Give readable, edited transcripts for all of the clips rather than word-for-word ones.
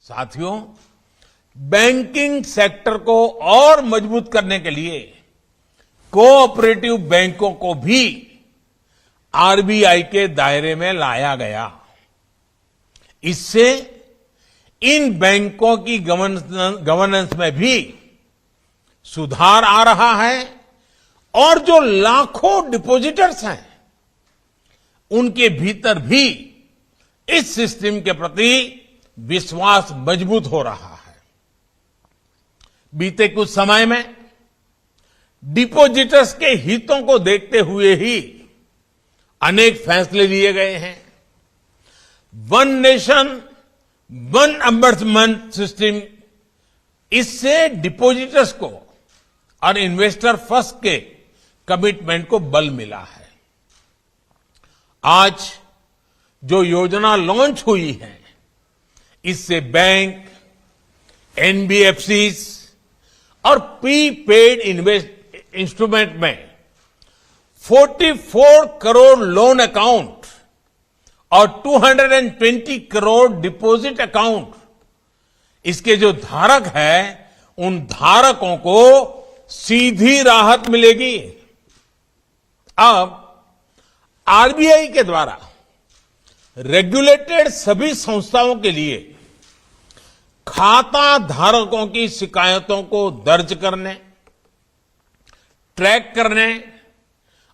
साथियों, banking sector को और मजबूत करने के लिए कोऑपरेटिव बैंकों को भी आरबीआई के दायरे में लाया गया। इससे इन बैंकों की गवर्नेंस में भी सुधार आ रहा है और जो लाखों डिपॉजिटर्स हैं उनके भीतर भी इस सिस्टम के प्रति विश्वास मजबूत हो रहा है। बीते कुछ समय में डिपॉजिटर्स के हितों को देखते हुए ही अनेक फैसले लिए गए हैं। वन नेशन वन अम्बर्समेंट सिस्टम, इससे डिपॉजिटर्स को और इन्वेस्टर फर्स्ट के कमिटमेंट को बल मिला है। आज जो योजना लॉन्च हुई है, इससे बैंक, एनबीएफसीज और प्रीपेड इंस्ट्रूमेंट में 44 करोड़ लोन अकाउंट और 220 करोड़ डिपॉजिट अकाउंट, इसके जो धारक हैं उन धारकों को सीधी राहत मिलेगी। अब आरबीआई के द्वारा रेगुलेटेड सभी संस्थाओं के लिए खाता धारकों की शिकायतों को दर्ज करने, ट्रैक करने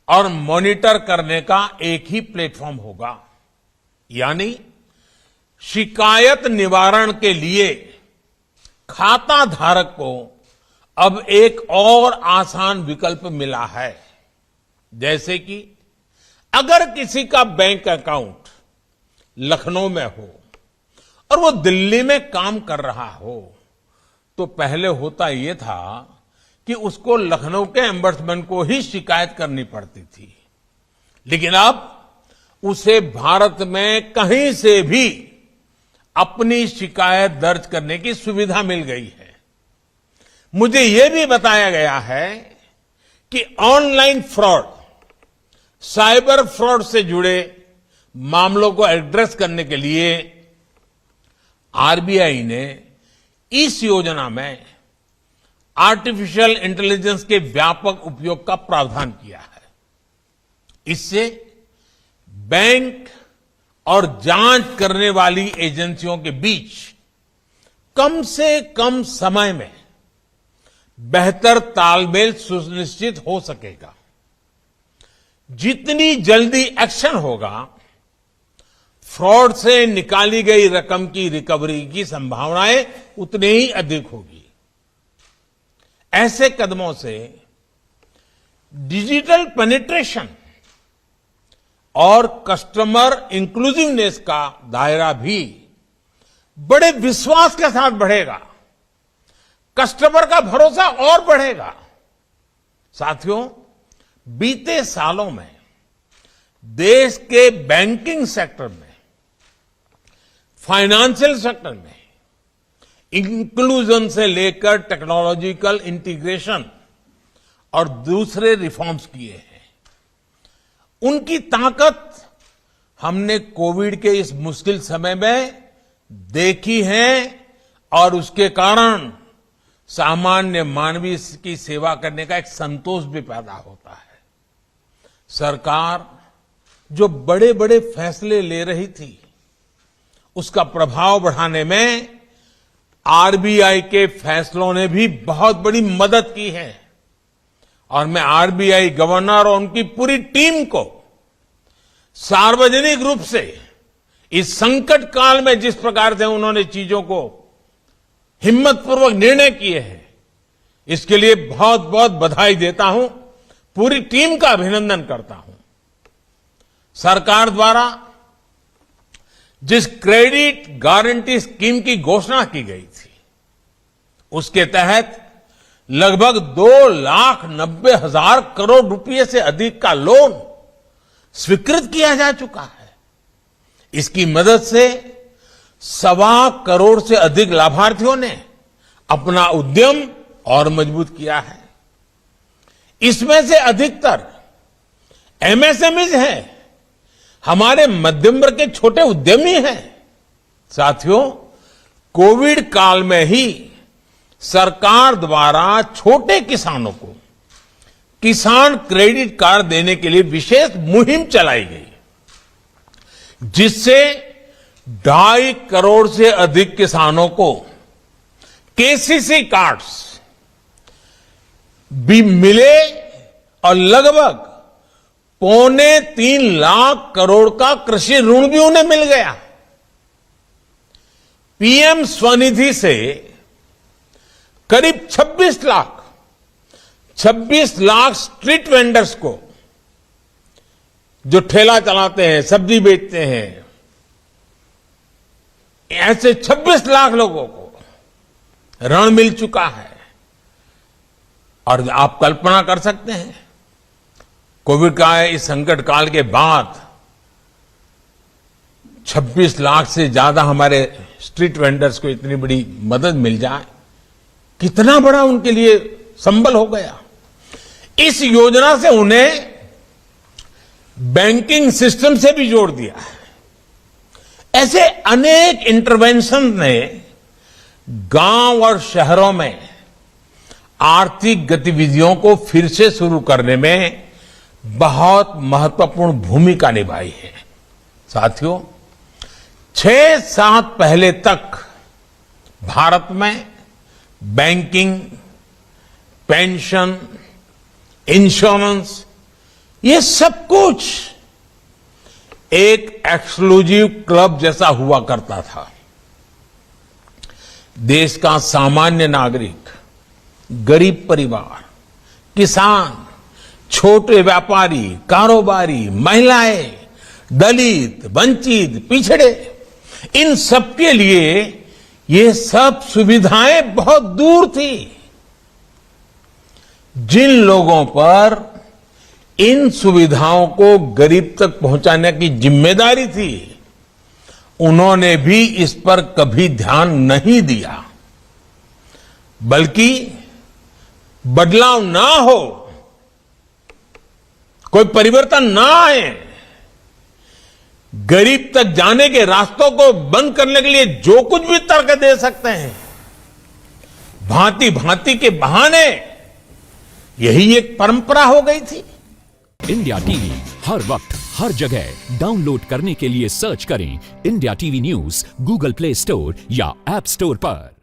और मॉनिटर करने का एक ही प्लेटफॉर्म होगा। यानी शिकायत निवारण के लिए खाता धारक को अब एक और आसान विकल्प मिला है। जैसे कि अगर किसी का बैंक अकाउंट लखनऊ में हो और वो दिल्ली में काम कर रहा हो, तो पहले होता यह था कि उसको लखनऊ के एम्बर्समेंट को ही शिकायत करनी पड़ती थी, लेकिन अब उसे भारत में कहीं से भी अपनी शिकायत दर्ज करने की सुविधा मिल गई है। मुझे यह भी बताया गया है कि ऑनलाइन फ्रॉड, साइबर फ्रॉड से जुड़े मामलों को एड्रेस करने के लिए आरबीआई ने इस योजना में आर्टिफिशियल इंटेलिजेंस के व्यापक उपयोग का प्रावधान किया है। इससे बैंक और जांच करने वाली एजेंसियों के बीच कम से कम समय में बेहतर तालमेल सुनिश्चित हो सकेगा। जितनी जल्दी एक्शन होगा, फ्रॉड से निकाली गई रकम की रिकवरी की संभावनाएं उतनी ही अधिक होगी। ऐसे कदमों से डिजिटल पेनिट्रेशन और कस्टमर इंक्लूसिवनेस का दायरा भी बड़े विश्वास के साथ बढ़ेगा, कस्टमर का भरोसा और बढ़ेगा। साथियों, बीते सालों में देश के बैंकिंग सेक्टर में, फाइनेंशियल सेक्टर में इंक्लूजन से लेकर टेक्नोलॉजिकल इंटीग्रेशन और दूसरे रिफॉर्म्स किए हैं। उनकी ताकत हमने कोविड के इस मुश्किल समय में देखी है और उसके कारण सामान्य मानवीय की सेवा करने का एक संतोष भी पैदा होता है। सरकार जो बड़े बड़े फैसले ले रही थी, उसका प्रभाव बढ़ाने में आरबीआई के फैसलों ने भी बहुत बड़ी मदद की है और मैं आरबीआई गवर्नर और उनकी पूरी टीम को सार्वजनिक रूप से इस संकट काल में जिस प्रकार से उन्होंने चीजों को हिम्मतपूर्वक निर्णय किए हैं, इसके लिए बहुत बहुत बधाई देता हूं, पूरी टीम का अभिनंदन करता हूं। सरकार द्वारा जिस क्रेडिट गारंटी स्कीम की घोषणा की गई थी, उसके तहत लगभग 2,90,000 करोड़ रुपए से अधिक का लोन स्वीकृत किया जा चुका है। इसकी मदद से 1.25 करोड़ से अधिक लाभार्थियों ने अपना उद्यम और मजबूत किया है। इसमें से अधिकतर एमएसएमईज हैं, हमारे मध्यम वर्ग के छोटे उद्यमी हैं। साथियों, कोविड काल में ही सरकार द्वारा छोटे किसानों को किसान क्रेडिट कार्ड देने के लिए विशेष मुहिम चलाई गई, जिससे 2.5 करोड़ से अधिक किसानों को केसीसी कार्ड्स भी मिले और लगभग 2.25 लाख करोड़ का कृषि ऋण भी उन्हें मिल गया। पीएम स्वनिधि से करीब 26 लाख स्ट्रीट वेंडर्स को, जो ठेला चलाते हैं, सब्जी बेचते हैं, ऐसे 26 लाख लोगों को ऋण मिल चुका है। और आप कल्पना कर सकते हैं, कोविड का इस संकट काल के बाद 26 लाख से ज्यादा हमारे स्ट्रीट वेंडर्स को इतनी बड़ी मदद मिल जाए, कितना बड़ा उनके लिए संबल हो गया। इस योजना से उन्हें बैंकिंग सिस्टम से भी जोड़ दिया है। ऐसे अनेक इंटरवेंशन ने गांव और शहरों में आर्थिक गतिविधियों को फिर से शुरू करने में बहुत महत्वपूर्ण भूमिका निभाई है। साथियों, 6-7 पहले तक भारत में बैंकिंग, पेंशन, इंश्योरेंस, ये सब कुछ एक एक्सक्लूसिव क्लब जैसा हुआ करता था। देश का सामान्य नागरिक, गरीब परिवार, किसान, छोटे व्यापारी, कारोबारी, महिलाएं, दलित, वंचित, पिछड़े, इन सब के लिए ये सब सुविधाएं बहुत दूर थी। जिन लोगों पर इन सुविधाओं को गरीब तक पहुंचाने की जिम्मेदारी थी, उन्होंने भी इस पर कभी ध्यान नहीं दिया, बल्कि बदलाव ना हो, कोई परिवर्तन ना आए, गरीब तक जाने के रास्तों को बंद करने के लिए जो कुछ भी तर्क दे सकते हैं, भांति भांति के बहाने, यही एक परंपरा हो गई थी। इंडिया टीवी हर वक्त हर जगह डाउनलोड करने के लिए सर्च करें India TV news Google play store या ऐप स्टोर पर।